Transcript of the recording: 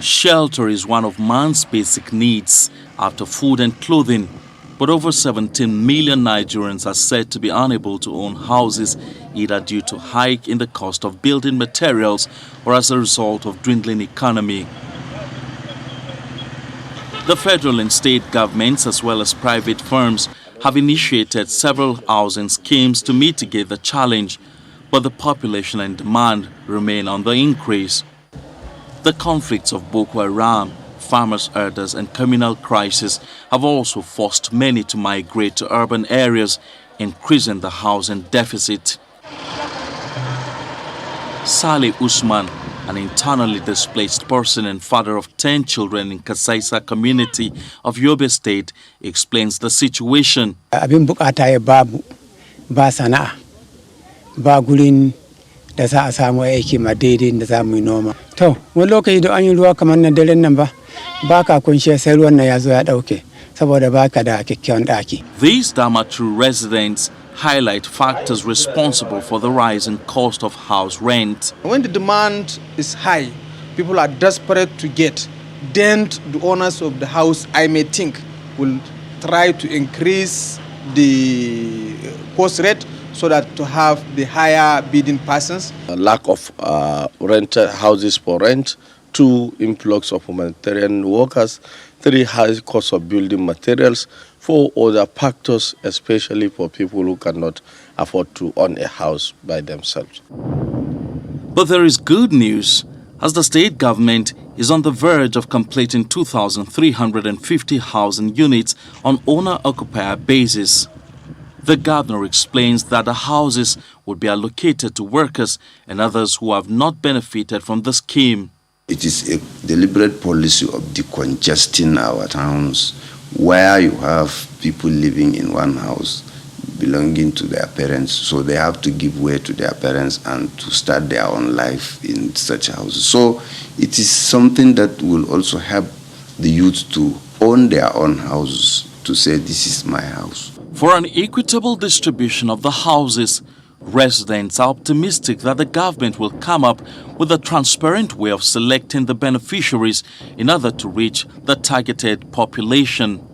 Shelter is one of man's basic needs after food and clothing, but over 17 million Nigerians are said to be unable to own houses either due to hike in the cost of building materials or as a result of dwindling economy. The federal and state governments as well as private firms have initiated several housing schemes to mitigate the challenge, but the population and demand remain on the increase. The conflicts of Boko Haram, farmers' herders and communal crisis have also forced many to migrate to urban areas, increasing the housing deficit. Saleh Usman, an internally displaced person and father of 10 children in Kasaisa community of Yobe State, explains the situation. Abin bukata ya babu, ba sana'a, ba gurin da za a samu aiki ma daidai da za mu yi noma. To, wani lokaci da an yi ruwa kamar na daren nan ba ka kunshe sai ruwan nan ya zo ya dauke saboda baka da kyakkyawan daki. These Damaturu residents highlight factors responsible for the rise in cost of house rent. When the demand is high, people are desperate to get. Then the owners of the house, I may think, will try to increase the cost rate so that to have the higher bidding persons. A lack of rented houses for rent, 2, influx of humanitarian workers, 3, high cost of building materials, 4, other factors, especially for people who cannot afford to own a house by themselves. But there is good news, as the state government is on the verge of completing 2,350 housing units on owner-occupier basis. The governor explains that the houses would be allocated to workers and others who have not benefited from the scheme. It is a deliberate policy of decongesting our towns, where you have people living in one house belonging to their parents, so they have to give way to their parents and to start their own life in such houses. So it is something that will also help the youth to own their own houses, to say this is my house. For an equitable distribution of the houses, residents are optimistic that the government will come up with a transparent way of selecting the beneficiaries in order to reach the targeted population.